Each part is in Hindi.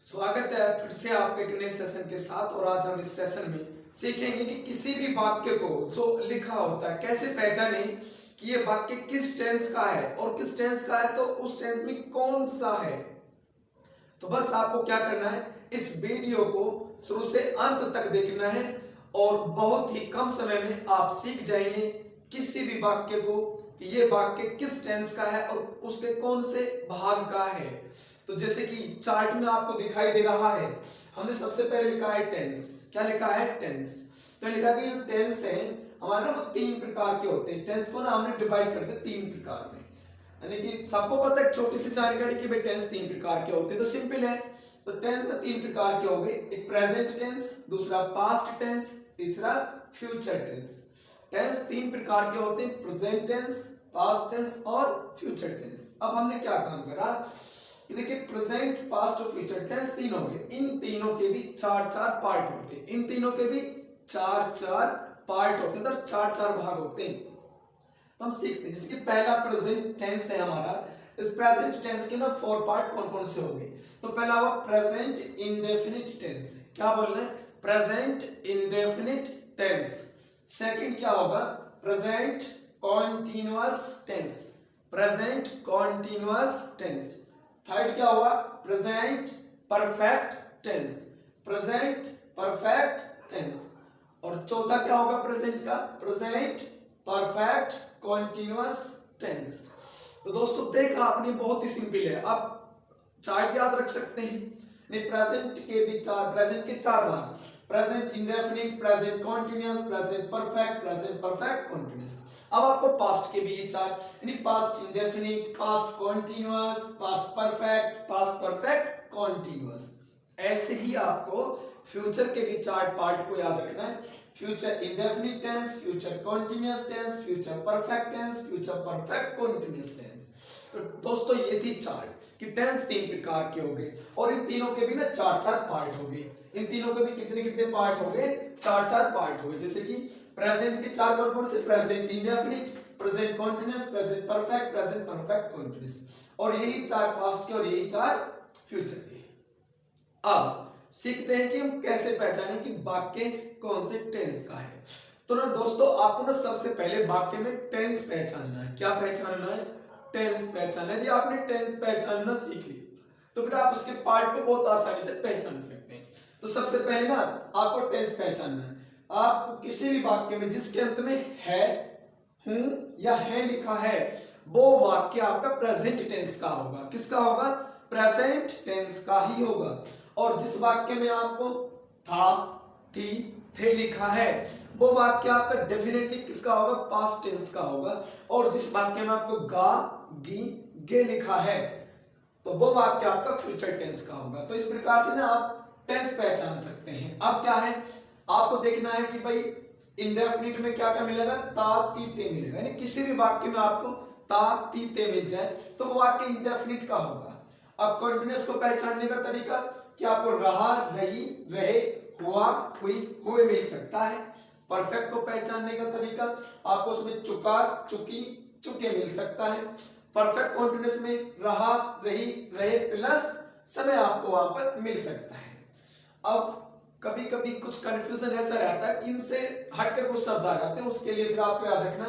स्वागत है फिर से आपके एक नए सेशन के साथ। और आज हम इस सेशन में सीखेंगे कि किसी भी वाक्य को जो लिखा होता है कैसे पहचाने कि ये वाक्य किस टेंस का है, और किस टेंस का है तो उस टेंस में कौन सा है। तो बस आपको क्या करना है, इस वीडियो को शुरू से अंत तक देखना है और बहुत ही कम समय में आप सीख जाएंगे किसी भी वाक्य को कि ये वाक्य किस टेंस का है और उसके कौन से भाग का है। तो जैसे कि चार्ट में आपको दिखाई दे रहा है, हमने सबसे पहले लिखा है टेंस। क्या लिखा है? टेंस। तो लिखा कि जो टेंस है हमारे ना वो तीन प्रकार के होते हैं। टेंस को ना हमने डिवाइड कर दिया तीन प्रकार में, यानी कि सबको पता है छोटी सी जानकारी कि भाई टेंस तीन प्रकार के होते हैं। तो सिंपल है, तो टेंस ना तीन प्रकार के हो गए, एक प्रेजेंट टेंस, दूसरा पास्ट टेंस, तीसरा फ्यूचर टेंस। टेंस तीन प्रकार के होते हैं, प्रेजेंट टेंस, पास्ट टेंस और फ्यूचर टेंस। अब हमने क्या काम करा कि देखिए प्रेजेंट, पास्ट और फ्यूचर टेंस तीन हो गए, इन तीनों के भी चार चार पार्ट होते हैं, इन तीनों के भी चार चार पार्ट होते हैं, तो चार चार भाग होते हैं। तो हम सीखते हैं, जैसे कि पहला प्रेजेंट टेंस है हमारा। इस प्रेजेंट टेंस के ना फोर पार्ट कौन कौन से होंगे। तो पहला हुआ प्रेजेंट इंडेफिनिट टेंस। क्या बोलना है? Present indefinite tense. सेकंड क्या होगा? Present continuous tense, present continuous tense. Third क्या हुआ? Present perfect tense, present perfect tense. और चौथा क्या होगा प्रेजेंट का? Present perfect continuous tense. तो दोस्तों देखा आपने, बहुत ही सिंपल है, आप चार्ट याद रख सकते हैं। नहीं, प्रेजेंट के भी चार, प्रेजेंट के चार भाग, present indefinite, present continuous, present perfect, present perfect continuous. अब आपको पास्ट के भी ये चार, यानी past indefinite, past continuous, past perfect, past perfect continuous. ऐसे ही आपको फ्यूचर के भी चार पार्ट को याद रखना है, future indefinite tense, future continuous tense, future perfect tense, future perfect continuous tense. तो दोस्तों ये थी चार्ट कि टेंस तीन प्रकार के हो गए, और इन तीनों के भी ना चार चार पार्ट हो गए। इन तीनों के भी कितने कितने पार्ट हो गए? चार चार पार्ट हो गए। जैसे कि प्रेजेंट के चार कौन कौन से? Present indefinite, present continuous, present perfect, present perfect continuous, और यही चार पास्ट के और यही चार फ्यूचर के। अब सीखते हैं कि हम कैसे पहचानें कि वाक्य कौन से टेंस का है। तो ना दोस्तों आपको ना सबसे पहले वाक्य में टेंस पहचानना है। क्या पहचानना है? टेंस पहचानना है। यदि आपने टेंस पहचानना सीख लिया तो फिर आप उसके पार्ट को बहुत आसानी से पहचान सकते हैं। तो सबसे पहले ना आपको टेंस पहचानना है। आपको किसी भी वाक्य में जिसके अंत में है, हूं या है लिखा है, वो वाक्य आपका प्रेजेंट टेंस का होगा। किसका होगा? प्रेजेंट टेंस का ही होगा। और जिस वाक्य में आपको था, थी, थे लिखा है, वो वाक्य आपका डेफिनेटली किसका होगा? पास्ट टेंस का होगा। और जिस वाक्य में आपको गा, गी, गे लिखा है, तो वो वाक्य आपका फ्यूचर टेंस का होगा। तो इस प्रकार से ना आप टेंस पहचान सकते हैं। अब क्या है, आपको देखना है कि भाई इंडेफिनिट में क्या क्या मिलेगा? ता, ती, ते मिलेगा, यानी किसी भी वाक्य में आपको ता, ती, ते मिल जाए तो वो वाक्य इंडेफिनिट का होगा। अब कॉन्टिन्यूअस को पहचानने का तरीका कि आपको रहा, रही, रहे, हुआ, हुई, हुए मिल सकता है। परफेक्ट को पहचानने का तरीका आपको उसमें चुका, चुकी, चुके मिल सकता है। परफेक्ट कॉन्टिन्यूअस में रहा, रही, रहे प्लस समय आपको वहां पर मिल सकता है। अब कभी कभी कुछ कंफ्यूजन ऐसा रहता है, इनसे हटकर कुछ शब्द आ जाते हैं, उसके लिए फिर आपको याद रखना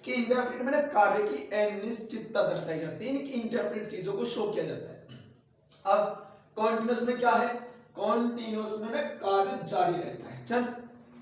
कि इंडेफिनिट में ना कार्य की अनिश्चितता दर्शाई जाती है, यानी कि इंडेफिनिट चीजों को शो किया जाता है। अब कॉन्टिन्यूअस में क्या है? कॉन्टिन्यूअस में ना कार्य जारी रहता है, चल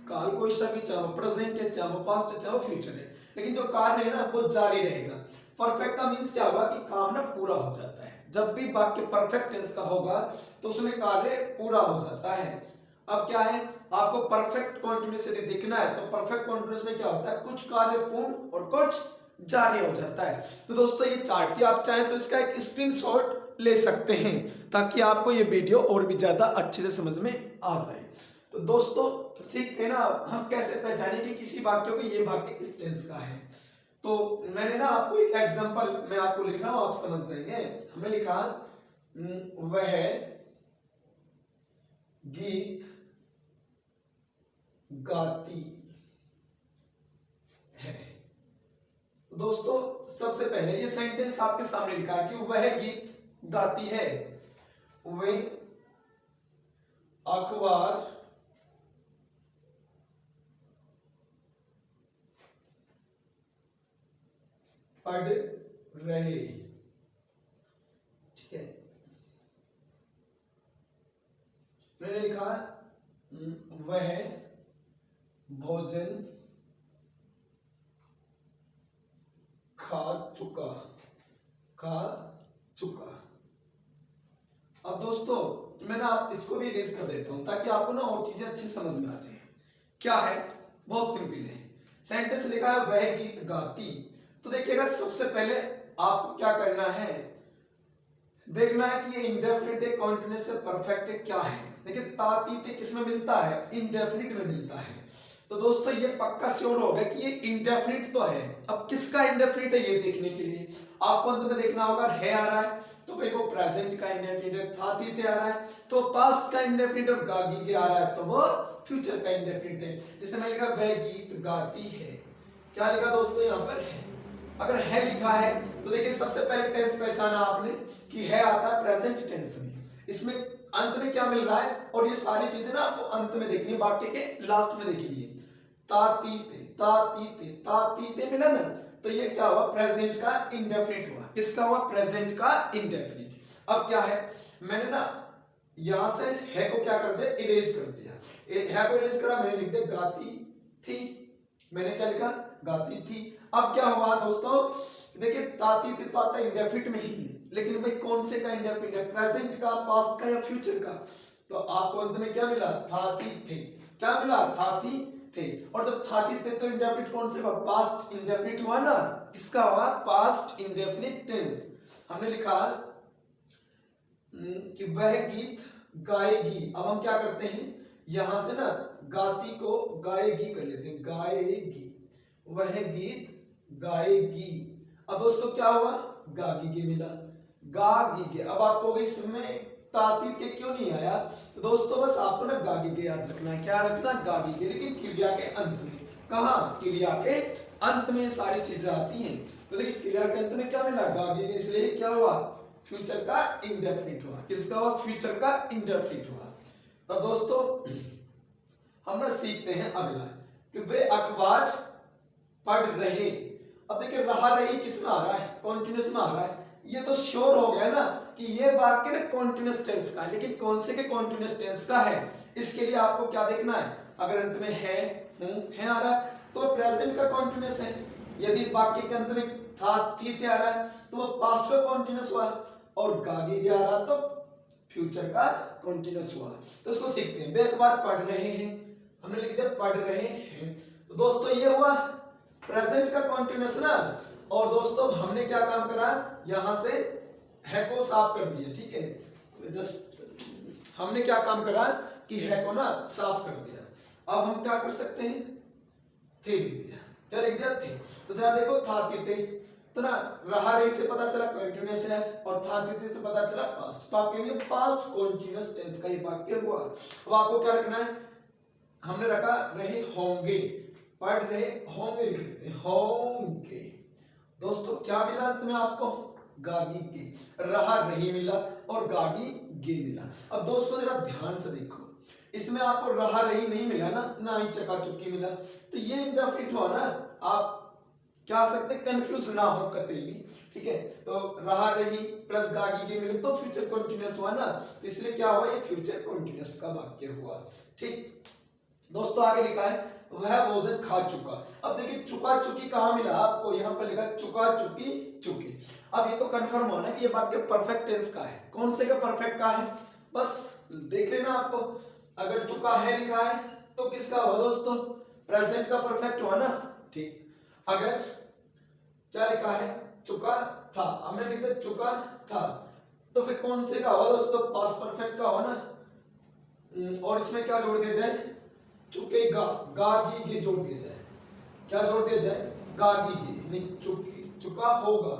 काल कोई सा भी, चाहे प्रेजेंट है, चाहे पास्ट है, चाहे फ्यूचर है, लेकिन जो कार्य है ना वो जारी रहेगा। परफेक्ट का मींस क्या होगा कि काम ना पूरा हो जाता है। जब भी वाक्य परफेक्ट टेंस का होगा तो उसमें कार्य पूरा हो जाता है। अब क्या है, आपको परफेक्ट कॉन्टिन्यूअस यदि दिखना है तो परफेक्ट कॉन्टिन्यूअस में क्या होता है? कुछ कार्य पूर्ण और कुछ जारी हो जाता है। तो दोस्तों ये चार्ट की आप चाहें तो इसका एक स्क्रीनशॉट ले सकते हैं ताकि आपको ये वीडियो और भी ज्यादा अच्छे से समझ में आ जाए। तो दोस्तों सीखते हैं ना हम कैसे पहचानें कि किसी वाक्य को ये वाक्य किस टेंस का है। तो मैंने ना आपको एक एग्जांपल मैं आपको लिख रहा हूं, आप समझ जाएंगे। हमने लिखा वह गीत गाती है। दोस्तों सबसे पहले ये सेंटेंस आपके सामने लिखा है कि वह गीत गाती है। वे अखबार पढ़ रहे, ठीक है। मैंने लिखा वह भोजन खा चुका, खा चुका। अब दोस्तों मैं ना आप इसको भी इरेज कर देता हूं ताकि आपको ना और चीजें अच्छी समझ में आ जाए। क्या है, बहुत सिंपल है। सेंटेंस लिखा है वह गीत गाती, तो देखिएगा सबसे पहले आपको क्या करना है, देखना है कि ये इंडेफिनिट है, कॉन्टिन्यूअस है, परफेक्ट है, क्या है। देखिए ताती ते किस में मिलता है, इंडेफिनिट में मिलता है। तो दोस्तों ये पक्का श्योर हो गया कि ये इंडेफिनिट तो है। अब किसका इंडेफिनिट है ये देखने के लिए आपको अंत में देखना होगा, है आ रहा है तो भाई वो प्रेजेंट का इंडेफिनिट है, था थी थे आ रहा है तो पास्ट का इंडेफिनिट, और गागी के आ रहा है तो वो फ्यूचर का इंडेफिनिट है। जैसे मैंने लिखा वह गीत गाती है, क्या लिखा दोस्तों यहाँ पर है। अगर है लिखा है तो देखिए सबसे पहले टेंस पहचाना आपने कि है आता है प्रेजेंट टेंस में, इसमें अंत में क्या मिल रहा है, और ये सारी चीजें ना आपको अंत में देखनी है, वाक्य के लास्ट में देखनी है। ताती ते मिला ना, तो ये क्या हुआ, प्रेजेंट का इंडेफिनिट हुआ। किसका हुआ, प्रेजेंट का इंडेफिनिट। अब क्या है, मैंने ना यहां से है को क्या कर दिया, इरेज कर दिया। है को इरेज करा, मैंने लिख दिया गाती थी, मैंने क्या लिखा, गाती थी। अब क्या हुआ दोस्तों, देखिए ताती थी तो आता इंडेफिनिट में ही, लेकिन भाई कौन से का इंडेफिनिट है, प्रेजेंट का, पास्ट का या फ्यूचर का। तो आपको अंत में क्या मिला, था थी थे, क्या मिला, था थी थे। और जब था थी थे तो इंडेफिनिट कौन से हुआ, पास्ट इंडेफिनिट हुआ ना, किसका हुआ, पास्ट इंडेफिनिट टेंस। हमने लिखा कि वह गीत गाएगी। अब हम क्या करते हैं, यहां से ना गाती को गाएगी कर लेते हैं, गाएगी, वह गीत गाएगी। अब दोस्तों क्या हुआ, गागी के मिला, गागी के। अब आपको इसमें ताती के क्यों नहीं आया, तो दोस्तों बस आपको ना गागी के याद रखना है, क्या रखना, गागी के, लेकिन क्रिया के अंत में। कहा, क्रिया के अंत में सारी चीजें आती हैं। तो देखिए क्रिया के अंत में क्या मिला, गागी के, इसलिए क्या हुआ, फ्यूचर का इंडेफिनिट हुआ। किसका हुआ, फ्यूचर का इंडेफिनिट हुआ। अब दोस्तों हम ना सीखते हैं अगला कि वे अखबार पढ़ रहे। अब देखिए रहा रही किस में आ रहा है, कॉन्टिन्यूअस में आ रहा है। ये तो श्योर हो गया ना कि ये वाक्य ना कॉन्टिन्यूअस टेंस का है, लेकिन कौन से के कॉन्टिन्यूअस टेंस का है, इसके लिए आपको क्या देखना है, अगर अंत में है, हूं, है आ रहा है तो प्रेजेंट का कॉन्टिन्यूअस है। यदि वाक्य के अंत में था थी थे आ रहा है तो वो पास्ट का कॉन्टिन्यूअस हुआ, और गागी आ रहा तो फ्यूचर का कॉन्टिन्यूअस हुआ। तो इसको सीखते हैं, वे अखबार पढ़ रहे हैं, हमने लिख दिया पढ़ रहे हैं। तो दोस्तों ये हुआ प्रेजेंट का कॉन्टिन्यूअस ना। और दोस्तों हमने क्या काम करा, यहां से है को साफ कर दिया, ठीक है। जस्ट हमने क्या काम करा कि है को ना साफ कर दिया। अब हम क्या कर सकते हैं, थे लिख दिया, क्या लिख दिया, थे। तो जरा देखो था थे तो ना रहा रही से पता चला कंटिन्यूअस है, और था थे से पता चला पास्ट, तो आप कहेंगे पास्ट कंटिन्यूअस टेंस का ये वाक्य हुआ। अब आपको क्या रखना है, हमने रखा रहे होंगे, पढ़ रहे होंगे लिख देते हैं, होंगे। दोस्तों क्या मिला अंत में आपको, गागी के, रहा रही मिला और गागी गे मिला। अब दोस्तों जरा ध्यान से देखो, इसमें आपको रहा रही नहीं मिला ना ही चकाचुकी मिला, तो ये इंडेफिनिट हुआ ना। आप क्या सकते, कंफ्यूज ना हो कतई भी, ठीक है। तो रहा रही प्लस गागी के मिले तो फ्यूचर कंटीन्यूअस हुआ ना, तो इसलिए क्या हुआ, ये फ्यूचर कंटीन्यूअस का वाक्य हुआ। ठीक दोस्तों आगे लिखा है वह भोजन खा चुका। अब देखिए चुका चुकी कहां मिला आपको, यहां पर लिखा चुका चुकी चुकी। अब ये तो कंफर्म होना कि ये वाक्य परफेक्ट टेंस का है। कौन से का परफेक्ट का है, बस देख लेना आपको। अगर चुका है लिखा है तो किसका हुआ दोस्तों, प्रेजेंट का परफेक्ट हुआ ना, ठीक। अगर क्या लिखा है, चुका था, हमने लिख दिया चुका था, तो फिर कौन से का हुआ दोस्तों, पास्ट परफेक्ट का हुआ ना। और इसमें क्या जोड़ दिया जाए, चुकेगा, गागी गे जोड़ दिया जाए, क्या जोड़ दिया जाए, गागी गे, नहीं चुकी, चुका होगा,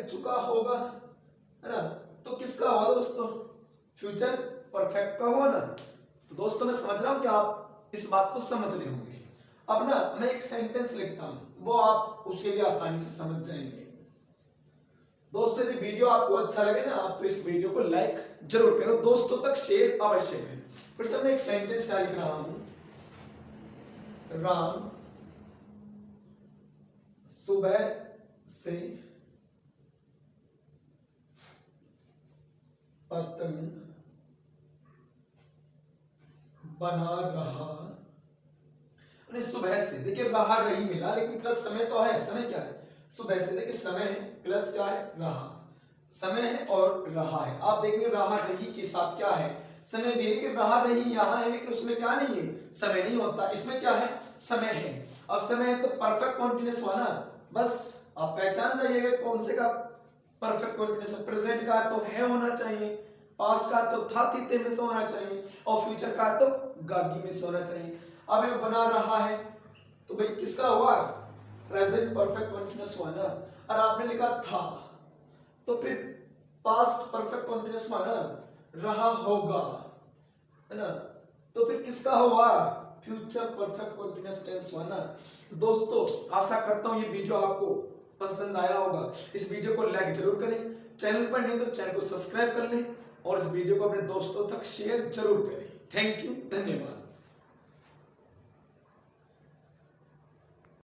चुका होगा, है ना। तो किसका हुआ दोस्तों, फ्यूचर परफेक्ट का हुआ ना। तो दोस्तों मैं समझ रहा हूं कि आप इस बात को समझ रहे होंगे। अब ना मैं एक सेंटेंस लिखता हूं, वो आप उसके लिए आसानी से समझ जाएंगे। दोस्तों यदि वीडियो आपको अच्छा लगे ना, आप तो इस वीडियो को लाइक जरूर करो, दोस्तों तक शेयर अवश्य करें। फिर से मैं एक सेंटेंस लिख रहा हूं, राम सुबह से पतंग बना रहा। सुबह से देखिए रहा रही मिला, लेकिन प्लस समय तो है। समय क्या है? सुबह से। देखिए समय है प्लस क्या है? रहा। समय है और रहा है। आप देखेंगे रहा रही के साथ क्या है? समय भी। लेकिन रहा रही यहाँ है, लेकिन उसमें क्या नहीं है? समय नहीं होता। इसमें क्या है? समय है। अब समय है तो परफेक्ट कॉन्टिन्यूस हुआ ना, बस आप पहचान जाइएगा कौन से का परफेक्ट कॉन्टिन्यूस है। प्रेजेंट का तो है होना चाहिए, पास्ट का तो था थी में से होना चाहिए, और फ्यूचर का तो गागी में से होना चाहिए। अब ये बना रहा है तो भाई किसका हुआ? प्रेजेंट परफेक्ट कॉन्टिन्यूस हुआ ना। और आपने लिखा था तो फिर पास्ट परफेक्ट कॉन्टिन्यूस हुआ ना, रहा होगा, है ना। तो फिर किसका हुआ? फ्यूचर परफेक्ट कॉन्टिन्यूस टेंस हुआ ना। दोस्तों आशा करता हूं ये वीडियो आपको पसंद आया होगा। इस वीडियो को लाइक जरूर करें, चैनल पर नहीं तो चैनल को सब्सक्राइब कर लें, और इस वीडियो को अपने दोस्तों तक शेयर जरूर करें। थैंक यू, धन्यवाद।